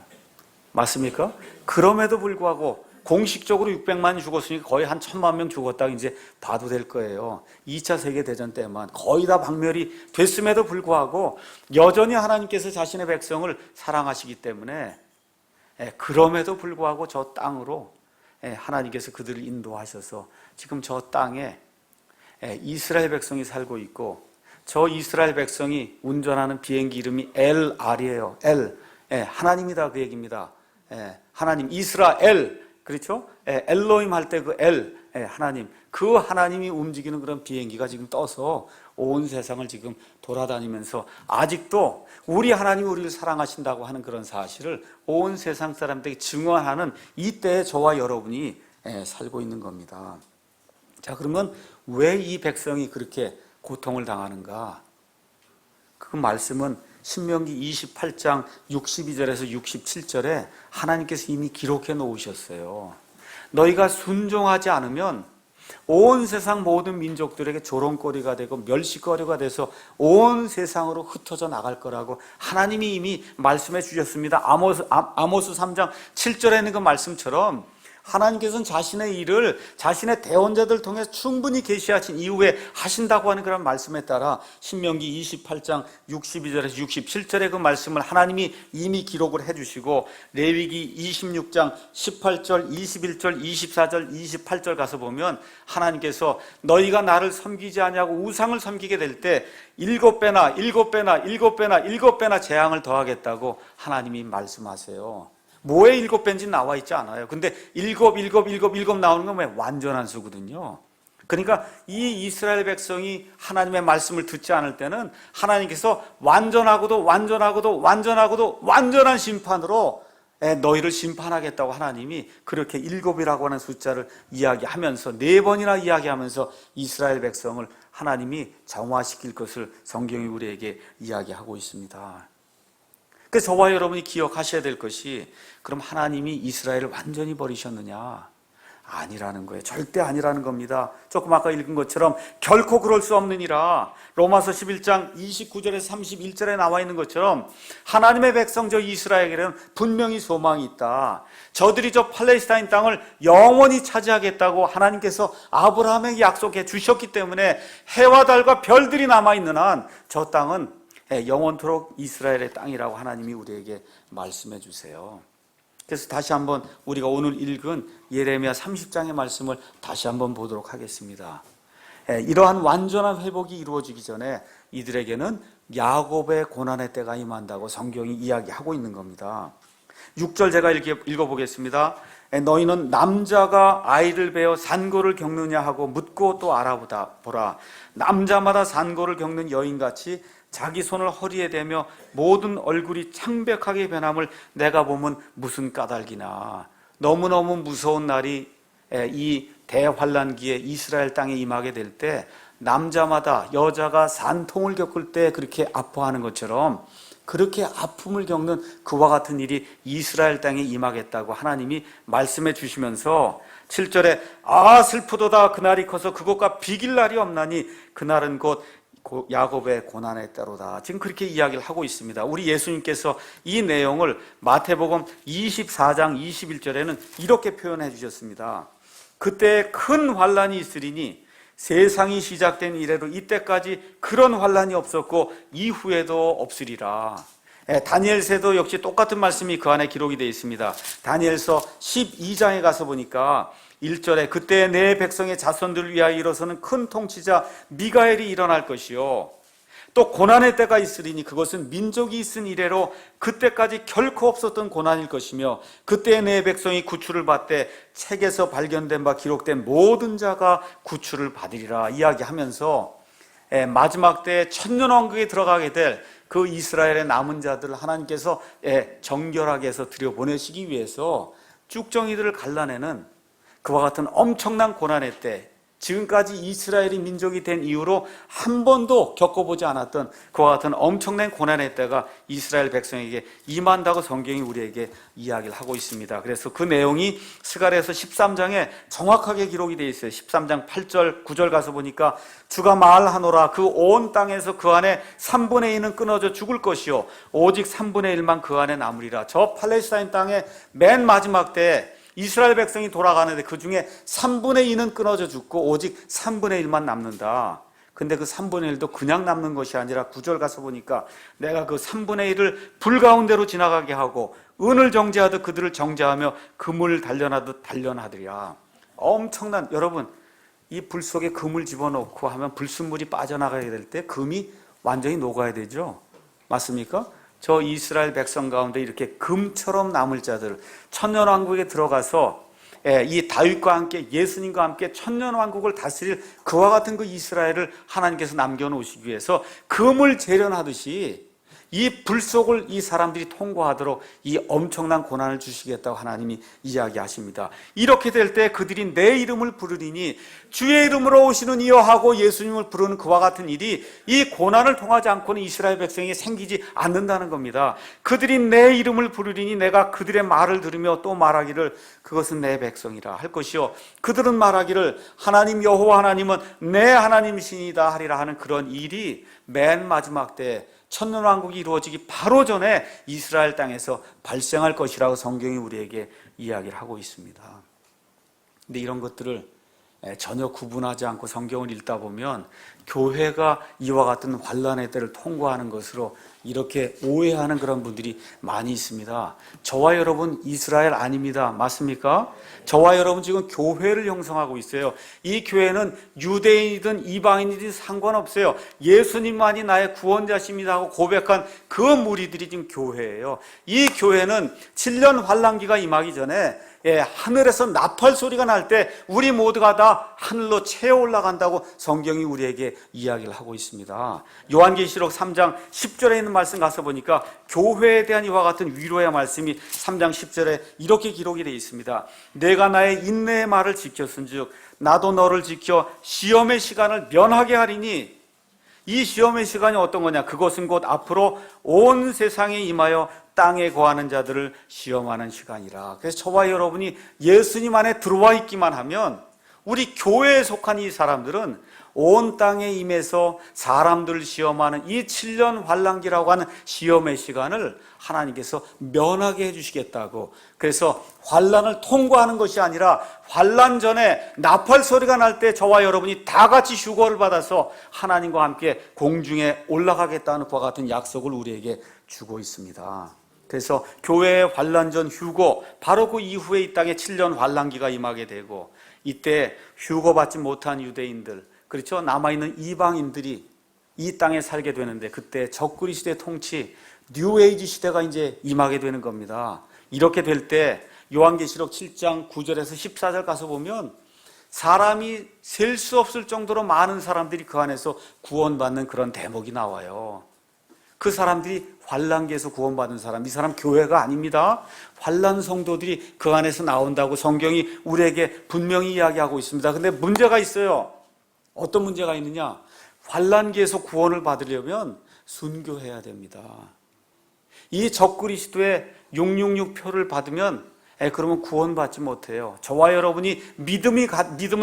Speaker 1: 맞습니까? 그럼에도 불구하고 공식적으로 600만이 죽었으니까 거의 한 1000만 명 죽었다고 이제 봐도 될 거예요. 2차 세계대전 때만 거의 다 박멸이 됐음에도 불구하고 여전히 하나님께서 자신의 백성을 사랑하시기 때문에 그럼에도 불구하고 저 땅으로 하나님께서 그들을 인도하셔서 지금 저 땅에 이스라엘 백성이 살고 있고, 저 이스라엘 백성이 운전하는 비행기 이름이 LR이에요. L. 하나님이다 그 얘기입니다. 하나님, 이스라엘. 그렇죠? 엘로힘 할 때 그 엘, 하나님, 그 하나님이 움직이는 그런 비행기가 지금 떠서 온 세상을 지금 돌아다니면서 아직도 우리 하나님이 우리를 사랑하신다고 하는 그런 사실을 온 세상 사람들에게 증언하는 이때에 저와 여러분이 살고 있는 겁니다. 자, 그러면 왜 이 백성이 그렇게 고통을 당하는가? 그 말씀은 신명기 28장 62절에서 67절에 하나님께서 이미 기록해 놓으셨어요. 너희가 순종하지 않으면 온 세상 모든 민족들에게 조롱거리가 되고 멸시거리가 돼서 온 세상으로 흩어져 나갈 거라고 하나님이 이미 말씀해 주셨습니다. 아모스 3장 7절에 있는 그 말씀처럼 하나님께서는 자신의 일을 자신의 대언자들 통해 충분히 계시하신 이후에 하신다고 하는 그런 말씀에 따라 신명기 28장 62절에서 67절의 그 말씀을 하나님이 이미 기록을 해주시고, 레위기 26장 18절, 21절, 24절, 28절 가서 보면 하나님께서 너희가 나를 섬기지 아니하고 우상을 섬기게 될 때 7배나 7배나 7배나 7배나 재앙을 더하겠다고 하나님이 말씀하세요. 뭐에 7배인지 나와 있지 않아요. 근데 7 나오는 건 왜? 완전한 수거든요. 그러니까 이 이스라엘 백성이 하나님의 말씀을 듣지 않을 때는 하나님께서 완전하고도 완전한 심판으로 너희를 심판하겠다고 하나님이 그렇게 7이라고 하는 숫자를 이야기하면서 4번이나 이야기하면서 이스라엘 백성을 하나님이 정화시킬 것을 성경이 우리에게 이야기하고 있습니다. 그래서 저와 여러분이 기억하셔야 될 것이, 그럼 하나님이 이스라엘을 완전히 버리셨느냐? 아니라는 거예요. 절대 아니라는 겁니다. 조금 아까 읽은 것처럼 결코 그럴 수 없느니라. 로마서 11장 29절에서 31절에 나와 있는 것처럼 하나님의 백성 저 이스라엘에게는 분명히 소망이 있다. 저들이 저 팔레스타인 땅을 영원히 차지하겠다고 하나님께서 아브라함에게 약속해 주셨기 때문에 해와 달과 별들이 남아있는 한 저 땅은 영원토록 이스라엘의 땅이라고 하나님이 우리에게 말씀해 주세요. 그래서 다시 한번 우리가 오늘 읽은 예레미야 30장의 말씀을 다시 한번 보도록 하겠습니다. 이러한 완전한 회복이 이루어지기 전에 이들에게는 야곱의 고난의 때가 임한다고 성경이 이야기하고 있는 겁니다. 6절 제가 읽어보겠습니다. 너희는 남자가 아이를 베어 산고를 겪느냐 하고 묻고 또 알아보라. 남자마다 산고를 겪는 여인같이 자기 손을 허리에 대며 모든 얼굴이 창백하게 변함을 내가 보면 무슨 까닭이나. 너무너무 무서운 날이 이 대환란기에 이스라엘 땅에 임하게 될 때 남자마다 여자가 산통을 겪을 때 그렇게 아파하는 것처럼 그렇게 아픔을 겪는 그와 같은 일이 이스라엘 땅에 임하겠다고 하나님이 말씀해 주시면서 7절에 슬프도다 그날이 커서 그것과 비길 날이 없나니 그날은 곧 야곱의 고난의 때로다. 지금 그렇게 이야기를 하고 있습니다. 우리 예수님께서 이 내용을 마태복음 24장 21절에는 이렇게 표현해 주셨습니다. 그때 큰 환란이 있으리니 세상이 시작된 이래로 이때까지 그런 환란이 없었고 이후에도 없으리라. 다니엘서도 역시 똑같은 말씀이 그 안에 기록이 되어 있습니다. 다니엘서 12장에 가서 보니까 1절에 그때 내 백성의 자손들을 위하여 일어서는 큰 통치자 미가엘이 일어날 것이요 또 고난의 때가 있으리니 그것은 민족이 있은 이래로 그때까지 결코 없었던 고난일 것이며 그때 내 백성이 구출을 받되 책에서 발견된 바 기록된 모든 자가 구출을 받으리라 이야기하면서 마지막 때 천년왕국에 들어가게 될 그 이스라엘의 남은 자들을 하나님께서 정결하게 해서 들여보내시기 위해서 쭉정이들을 갈라내는 그와 같은 엄청난 고난의 때, 지금까지 이스라엘이 민족이 된 이후로 한 번도 겪어보지 않았던 그와 같은 엄청난 고난의 때가 이스라엘 백성에게 임한다고 성경이 우리에게 이야기를 하고 있습니다. 그래서 그 내용이 스가랴서 13장에 정확하게 기록이 되어 있어요. 13장 8절 9절 가서 보니까 주가 말하노라 그 온 땅에서 그 안에 3분의 2는 끊어져 죽을 것이요 오직 3분의 1만 그 안에 남으리라. 저 팔레스타인 땅의 맨 마지막 때에 이스라엘 백성이 돌아가는데 그 중에 3분의 2는 끊어져 죽고 오직 3분의 1만 남는다. 근데 그 3분의 1도 그냥 남는 것이 아니라 9절 가서 보니까 내가 그 3분의 1을 불 가운데로 지나가게 하고 은을 정죄하듯 그들을 정죄하며 금을 단련하듯 단련하리라. 엄청난, 여러분 이 불 속에 금을 집어넣고 하면 불순물이 빠져나가게 될 때 금이 완전히 녹아야 되죠. 맞습니까? 저 이스라엘 백성 가운데 이렇게 금처럼 남을 자들 천년왕국에 들어가서 이 다윗과 함께 예수님과 함께 천년왕국을 다스릴 그와 같은 그 이스라엘을 하나님께서 남겨놓으시기 위해서 금을 재련하듯이 이 불 속을 이 사람들이 통과하도록 이 엄청난 고난을 주시겠다고 하나님이 이야기하십니다. 이렇게 될 때 그들이 내 이름을 부르리니 주의 이름으로 오시는 이여 하고 예수님을 부르는 그와 같은 일이 이 고난을 통하지 않고는 이스라엘 백성이 생기지 않는다는 겁니다. 그들이 내 이름을 부르리니 내가 그들의 말을 들으며 또 말하기를 그것은 내 백성이라 할 것이요 그들은 말하기를 하나님 여호와 하나님은 내 하나님이시니다 하리라 하는 그런 일이 맨 마지막 때 천년왕국이 이루어지기 바로 전에 이스라엘 땅에서 발생할 것이라고 성경이 우리에게 이야기를 하고 있습니다. 근데 이런 것들을 전혀 구분하지 않고 성경을 읽다 보면 교회가 이와 같은 환란의 때를 통과하는 것으로 이렇게 오해하는 그런 분들이 많이 있습니다. 저와 여러분 이스라엘 아닙니다. 맞습니까? 저와 여러분 지금 교회를 형성하고 있어요. 이 교회는 유대인이든 이방인이든 상관없어요. 예수님만이 나의 구원자십니다 하고 고백한 그 무리들이 지금 교회예요. 이 교회는 7년 환란기가 임하기 전에 하늘에서 나팔 소리가 날 때 우리 모두가 다 하늘로 채워 올라간다고 성경이 우리에게 이야기를 하고 있습니다. 요한계시록 3장 10절에 있는 말씀 가서 보니까 교회에 대한 이와 같은 위로의 말씀이 3장 10절에 이렇게 기록이 되어 있습니다. 내가 나의 인내의 말을 지켰은즉 나도 너를 지켜 시험의 시간을 면하게 하리니 이 시험의 시간이 어떤 거냐? 그것은 곧 앞으로 온 세상에 임하여 땅에 거하는 자들을 시험하는 시간이라. 그래서 저와 여러분이 예수님 안에 들어와 있기만 하면 우리 교회에 속한 이 사람들은 온 땅에 임해서 사람들을 시험하는 이 7년 환란기라고 하는 시험의 시간을 하나님께서 면하게 해주시겠다고. 그래서 환란을 통과하는 것이 아니라 환란 전에 나팔 소리가 날 때 저와 여러분이 다 같이 휴거를 받아서 하나님과 함께 공중에 올라가겠다는 것과 같은 약속을 우리에게 주고 있습니다. 그래서 교회의 환란 전 휴거, 바로 그 이후에 이 땅에 7년 환란기가 임하게 되고, 이때 휴거받지 못한 유대인들, 그렇죠, 남아있는 이방인들이 이 땅에 살게 되는데, 그때 적그리 시대 통치, 뉴에이지 시대가 이제 임하게 되는 겁니다. 이렇게 될 때 요한계시록 7장 9절에서 14절 가서 보면 사람이 셀 수 없을 정도로 많은 사람들이 그 안에서 구원받는 그런 대목이 나와요. 그 사람들이 환란기에서 구원받은 사람, 이 사람 교회가 아닙니다. 환란 성도들이 그 안에서 나온다고 성경이 우리에게 분명히 이야기하고 있습니다. 근데 문제가 있어요. 어떤 문제가 있느냐? 환란기에서 구원을 받으려면 순교해야 됩니다. 이 적그리스도의 666표를 받으면 그러면 구원받지 못해요. 저와 여러분이 믿음을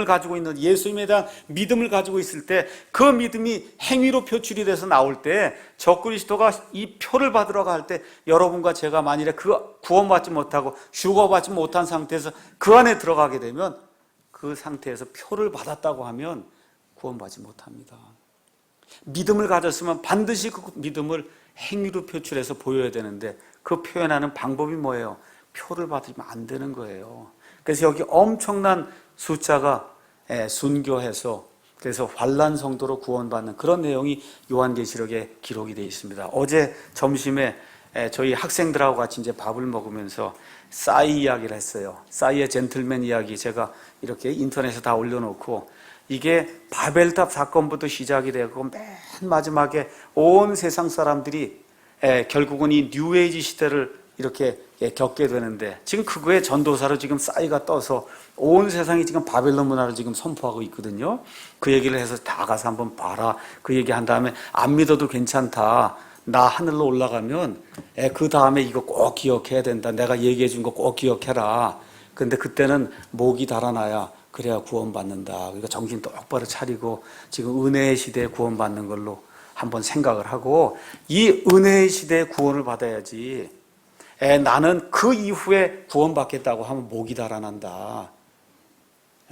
Speaker 1: 가지고 있는, 예수님에 대한 믿음을 가지고 있을 때 그 믿음이 행위로 표출이 돼서 나올 때, 적그리스도가 이 표를 받으러 갈 때 여러분과 제가 만일에 그 구원받지 못하고 휴거받지 못한 상태에서 그 안에 들어가게 되면, 그 상태에서 표를 받았다고 하면 구원받지 못합니다. 믿음을 가졌으면 반드시 그 믿음을 행위로 표출해서 보여야 되는데, 그 표현하는 방법이 뭐예요? 표를 받으면 안 되는 거예요. 그래서 여기 엄청난 숫자가 순교해서, 그래서 환란 성도로 구원받는 그런 내용이 요한계시록에 기록이 되어 있습니다. 어제 점심에 저희 학생들하고 같이 이제 밥을 먹으면서 싸이 이야기를 했어요. 싸이의 젠틀맨 이야기 제가 이렇게 인터넷에 다 올려놓고, 이게 바벨탑 사건부터 시작이 되고 맨 마지막에 온 세상 사람들이 결국은 이 뉴에이지 시대를 이렇게 겪게 되는데, 지금 그거에 전도사로 지금 싸이가 떠서 온 세상이 지금 바벨론 문화를 지금 선포하고 있거든요. 그 얘기를 해서 다 가서 한번 봐라. 그 얘기 한 다음에 안 믿어도 괜찮다. 나 하늘로 올라가면 그 다음에 이거 꼭 기억해야 된다. 내가 얘기해 준 거 꼭 기억해라. 근데 그때는 목이 달아나야 그래야 구원받는다. 그러니까 정신 똑바로 차리고 지금 은혜의 시대에 구원받는 걸로 한번 생각을 하고, 이 은혜의 시대에 구원을 받아야지 나는 그 이후에 구원받겠다고 하면 목이 달아난다.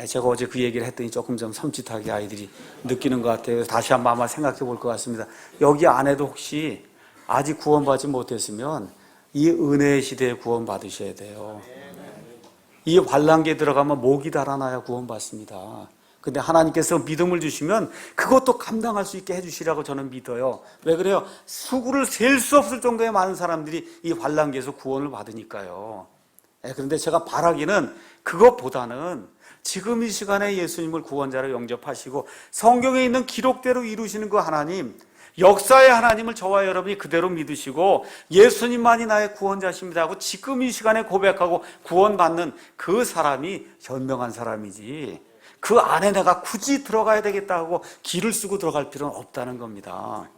Speaker 1: 제가 어제 그 얘기를 했더니 조금 좀 섬찟하게 아이들이 느끼는 것 같아요. 다시 한번 아마 생각해 볼 것 같습니다. 여기 안에도 혹시 아직 구원받지 못했으면 이 은혜의 시대에 구원받으셔야 돼요. 이 환란기에 들어가면 목이 달아나야 구원받습니다. 근데 하나님께서 믿음을 주시면 그것도 감당할 수 있게 해주시라고 저는 믿어요. 왜 그래요? 수구를 셀 수 없을 정도의 많은 사람들이 이 환란기에서 구원을 받으니까요. 그런데 제가 바라기는 그것보다는 지금 이 시간에 예수님을 구원자로 영접하시고 성경에 있는 기록대로 이루시는 그 하나님, 역사의 하나님을 저와 여러분이 그대로 믿으시고 예수님만이 나의 구원자십니다 하고 지금 이 시간에 고백하고 구원받는 그 사람이 현명한 사람이지, 그 안에 내가 굳이 들어가야 되겠다 하고 길을 쓰고 들어갈 필요는 없다는 겁니다.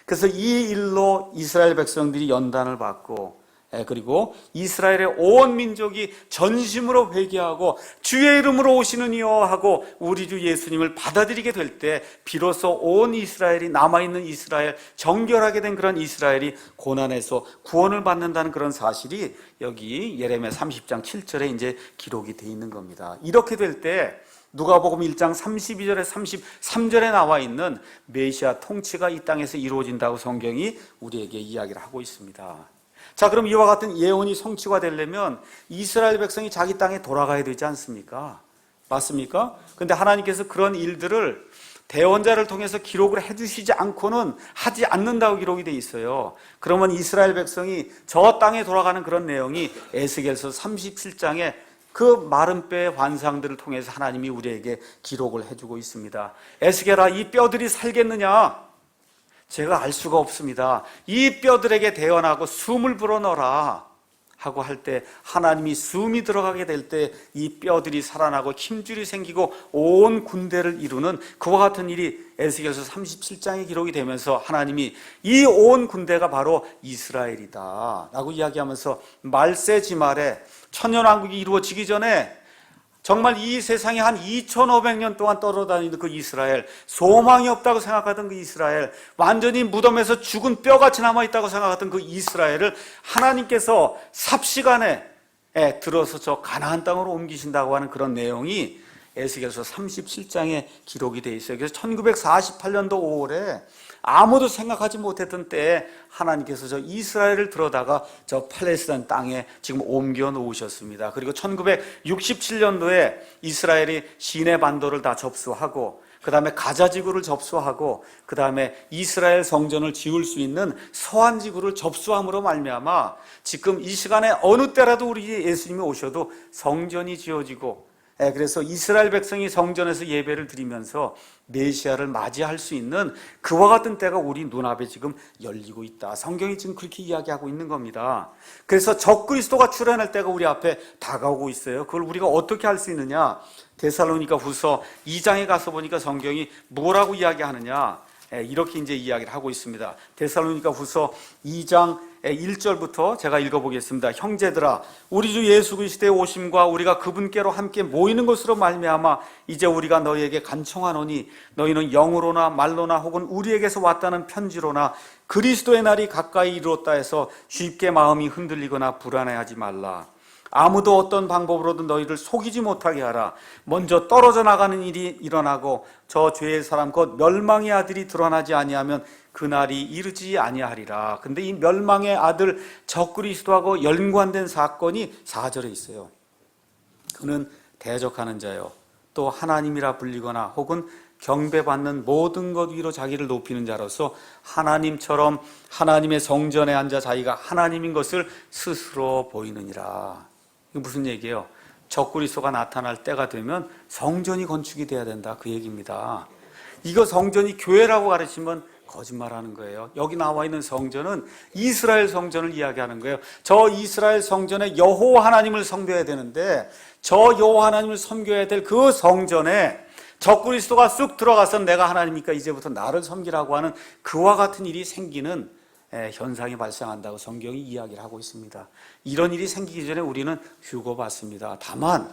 Speaker 1: 그래서 이 일로 이스라엘 백성들이 연단을 받고, 그리고 이스라엘의 온 민족이 전심으로 회개하고 주의 이름으로 오시는 이여 하고 우리 주 예수님을 받아들이게 될 때 비로소 온 이스라엘이, 남아있는 이스라엘, 정결하게 된 그런 이스라엘이 고난에서 구원을 받는다는 그런 사실이 여기 예레미야 30장 7절에 이제 기록이 되어 있는 겁니다. 이렇게 될 때 누가복음 1장 32절에 33절에 나와 있는 메시아 통치가 이 땅에서 이루어진다고 성경이 우리에게 이야기를 하고 있습니다. 자, 그럼 이와 같은 예언이 성취가 되려면 이스라엘 백성이 자기 땅에 돌아가야 되지 않습니까? 맞습니까? 근데 하나님께서 그런 일들을 대언자를 통해서 기록을 해주시지 않고는 하지 않는다고 기록이 돼 있어요. 그러면 이스라엘 백성이 저 땅에 돌아가는 그런 내용이 에스겔서 37장에 그 마른 뼈의 환상들을 통해서 하나님이 우리에게 기록을 해주고 있습니다. 에스겔아, 이 뼈들이 살겠느냐? 제가 알 수가 없습니다. 이 뼈들에게 대언하고 숨을 불어넣어라. 하고 할 때 하나님이 숨이 들어가게 될 때 이 뼈들이 살아나고 힘줄이 생기고 온 군대를 이루는 그와 같은 일이 에스겔서 37장에 기록이 되면서 하나님이 이 온 군대가 바로 이스라엘이다 라고 이야기하면서 말세지말에 천년왕국이 이루어지기 전에 정말 이 세상에 한 2500년 동안 떠돌아다니는 그 이스라엘, 소망이 없다고 생각하던 그 이스라엘, 완전히 무덤에서 죽은 뼈같이 남아있다고 생각하던 그 이스라엘을 하나님께서 삽시간에 들어서 저 가나안 땅으로 옮기신다고 하는 그런 내용이 에스겔서 37장에 기록이 되어 있어요. 그래서 1948년도 5월에 아무도 생각하지 못했던 때에 하나님께서 저 이스라엘을 들어다가 저 팔레스타인 땅에 지금 옮겨 놓으셨습니다. 그리고 1967년도에 이스라엘이 시내 반도를 다 접수하고 그 다음에 가자 지구를 접수하고 그 다음에 이스라엘 성전을 지을 수 있는 서안 지구를 접수함으로 말미암아 지금 이 시간에 어느 때라도 우리 예수님이 오셔도 성전이 지어지고 그래서 이스라엘 백성이 성전에서 예배를 드리면서 메시아를 맞이할 수 있는 그와 같은 때가 우리 눈앞에 지금 열리고 있다. 성경이 지금 그렇게 이야기하고 있는 겁니다. 그래서 적그리스도가 출현할 때가 우리 앞에 다가오고 있어요. 그걸 우리가 어떻게 할 수 있느냐? 데살로니가 후서 2장에 가서 보니까 성경이 뭐라고 이야기하느냐? 이렇게 이제 이야기를 하고 있습니다. 데살로니가 후서 2장 1절부터 제가 읽어보겠습니다. 형제들아, 우리 주 예수 그리스도의 오심과 우리가 그분께로 함께 모이는 것으로 말미암아 이제 우리가 너희에게 간청하노니 너희는 영으로나 말로나 혹은 우리에게서 왔다는 편지로나 그리스도의 날이 가까이 이르렀다 해서 쉽게 마음이 흔들리거나 불안해하지 말라. 아무도 어떤 방법으로든 너희를 속이지 못하게 하라. 먼저 떨어져 나가는 일이 일어나고 저 죄의 사람 곧 멸망의 아들이 드러나지 아니하면 그날이 이르지 아니하리라. 근데 이 멸망의 아들 적그리스도하고 연관된 사건이 4절에 있어요. 그는 대적하는 자요 또 하나님이라 불리거나 혹은 경배받는 모든 것 위로 자기를 높이는 자로서 하나님처럼 하나님의 성전에 앉아 자기가 하나님인 것을 스스로 보이느니라. 이게 무슨 얘기예요? 적그리스도가 나타날 때가 되면 성전이 건축이 돼야 된다, 그 얘기입니다. 이거 성전이 교회라고 가르치면 거짓말하는 거예요. 여기 나와 있는 성전은 이스라엘 성전을 이야기하는 거예요. 저 이스라엘 성전에 여호와 하나님을 섬겨야 되는데 저 여호와 하나님을 섬겨야 될 그 성전에 적그리스도가 쑥 들어가서 내가 하나님이니까 이제부터 나를 섬기라고 하는 그와 같은 일이 생기는 현상이 발생한다고 성경이 이야기를 하고 있습니다. 이런 일이 생기기 전에 우리는 휴거받습니다. 다만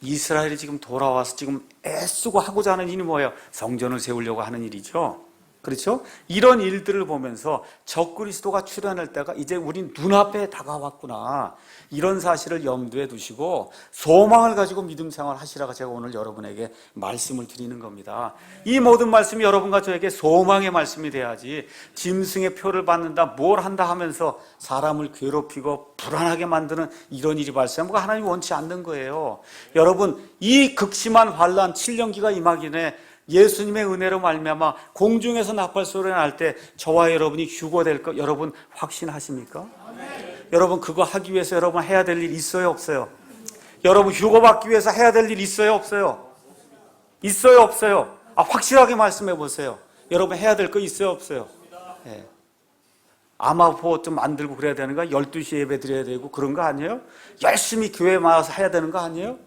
Speaker 1: 이스라엘이 지금 돌아와서 지금 애쓰고 하고자 하는 일이 뭐예요? 성전을 세우려고 하는 일이죠. 그렇죠? 이런 일들을 보면서 적그리스도가 출현할 때가 이제 우리 눈앞에 다가왔구나, 이런 사실을 염두에 두시고 소망을 가지고 믿음 생활 하시라고 제가 오늘 여러분에게 말씀을 드리는 겁니다. 이 모든 말씀이 여러분과 저에게 소망의 말씀이 돼야지 짐승의 표를 받는다, 뭘 한다 하면서 사람을 괴롭히고 불안하게 만드는 이런 일이 발생하면 하나님이 원치 않는 거예요. 여러분, 이 극심한 환란 7년기가 임하기 전에 예수님의 은혜로 말미암아 공중에서 나팔 소리가 날 때 저와 여러분이 휴거될 거 여러분 확신하십니까? 네. 여러분 그거 하기 위해서 여러분 해야 될 일 있어요, 없어요? 여러분 휴거받기 위해서 해야 될 일 있어요, 없어요? 있어요, 없어요? 확실하게 말씀해 보세요. 여러분 해야 될 거 있어요, 없어요? 네. 아마포 좀 만들고 그래야 되는 거, 12시 예배 드려야 되고 그런 거 아니에요? 열심히 교회에 와서 해야 되는 거 아니에요?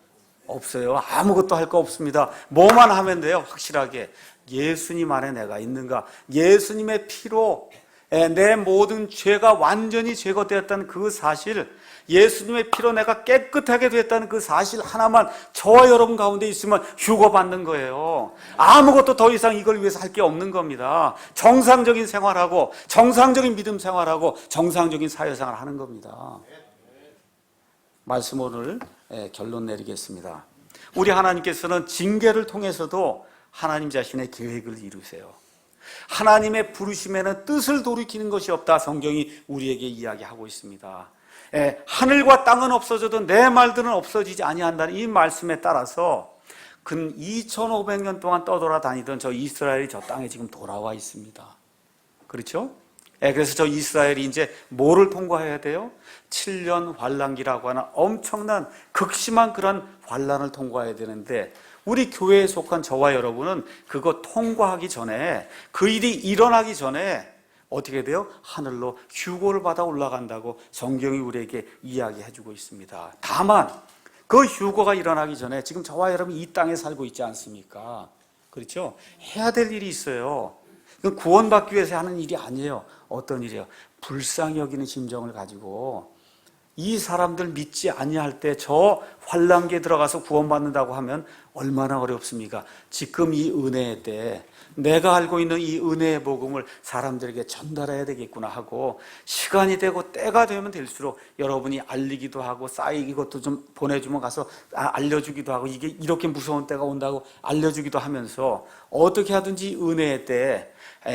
Speaker 1: 없어요. 아무것도 할 거 없습니다. 뭐만 하면 돼요? 확실하게 예수님 안에 내가 있는가, 예수님의 피로 내 모든 죄가 완전히 제거되었다는 그 사실, 예수님의 피로 내가 깨끗하게 됐다는 그 사실 하나만 저와 여러분 가운데 있으면 휴거받는 거예요. 아무것도 더 이상 이걸 위해서 할 게 없는 겁니다. 정상적인 생활하고 정상적인 믿음 생활하고 정상적인 사회생활 하는 겁니다. 말씀 오늘 결론 내리겠습니다. 우리 하나님께서는 징계를 통해서도 하나님 자신의 계획을 이루세요. 하나님의 부르심에는 뜻을 돌이키는 것이 없다, 성경이 우리에게 이야기하고 있습니다. 하늘과 땅은 없어져도 내 말들은 없어지지 아니한다는 이 말씀에 따라서 근 2500년 동안 떠돌아다니던 저 이스라엘이 저 땅에 지금 돌아와 있습니다. 그렇죠? 그래서 저 이스라엘이 이제 뭐를 통과해야 돼요? 7년 환란기라고 하는 엄청난 극심한 그런 환란을 통과해야 되는데 우리 교회에 속한 저와 여러분은 그거 통과하기 전에, 그 일이 일어나기 전에 어떻게 돼요? 하늘로 휴고를 받아 올라간다고 성경이 우리에게 이야기해주고 있습니다. 다만 그 휴고가 일어나기 전에 지금 저와 여러분이 이 땅에 살고 있지 않습니까? 그렇죠? 해야 될 일이 있어요. 구원받기 위해서 하는 일이 아니에요. 어떤 일이에요? 불쌍히 여기는 심정을 가지고 이 사람들 믿지 아니할 때 저 환난기에 들어가서 구원받는다고 하면 얼마나 어렵습니까? 지금 이 은혜의 때 내가 알고 있는 이 은혜의 복음을 사람들에게 전달해야 되겠구나 하고 시간이 되고 때가 되면 될수록 여러분이 알리기도 하고 쌓이기 것도 좀 보내주면 가서 알려주기도 하고 이게 이렇게 무서운 때가 온다고 알려주기도 하면서 어떻게 하든지 은혜의 때에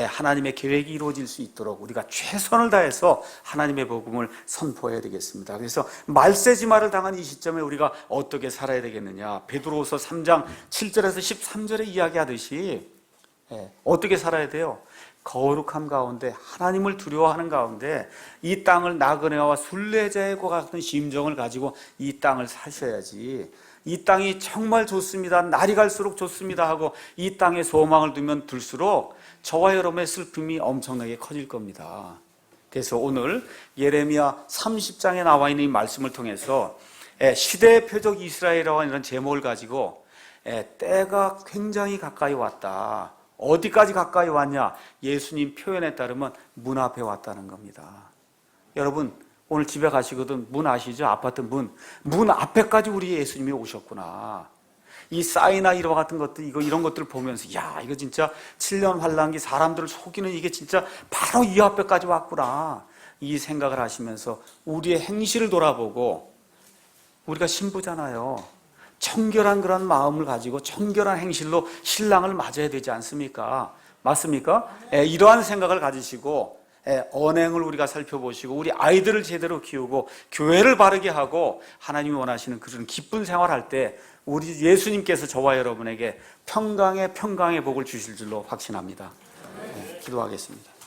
Speaker 1: 하나님의 계획이 이루어질 수 있도록 우리가 최선을 다해서 하나님의 복음을 선포해야 되겠습니다. 그래서 말세지마를 당한 이 시점에 우리가 어떻게 살아야 되겠느냐? 베드로후서 3장 7절에서 13절에 이야기하듯이 어떻게 살아야 돼요? 거룩함 가운데 하나님을 두려워하는 가운데 이 땅을 나그네와 순례자의 과 같은 심정을 가지고 이 땅을 사셔야지. 이 땅이 정말 좋습니다, 날이 갈수록 좋습니다 하고 이 땅에 소망을 두면 둘수록 저와 여러분의 슬픔이 엄청나게 커질 겁니다. 그래서 오늘 예레미야 30장에 나와 있는 이 말씀을 통해서 시대의 표적 이스라엘이라고 하는 이런 제목을 가지고 때가 굉장히 가까이 왔다. 어디까지 가까이 왔냐? 예수님 표현에 따르면 문 앞에 왔다는 겁니다. 여러분 오늘 집에 가시거든 문 아시죠? 아파트 문 앞에까지 우리 예수님이 오셨구나. 이 사이나 이와 같은 것들 이런 것들을 보면서 야 이거 진짜 7년 환란기 사람들을 속이는 이게 진짜 바로 이 앞에까지 왔구나. 이 생각을 하시면서 우리의 행실을 돌아보고 우리가 신부잖아요. 청결한 그런 마음을 가지고 청결한 행실로 신랑을 맞아야 되지 않습니까? 맞습니까? 이러한 생각을 가지시고 언행을 우리가 살펴보시고 우리 아이들을 제대로 키우고 교회를 바르게 하고 하나님이 원하시는 그런 기쁜 생활할 때 우리 예수님께서 저와 여러분에게 평강의 복을 주실 줄로 확신합니다. 기도하겠습니다.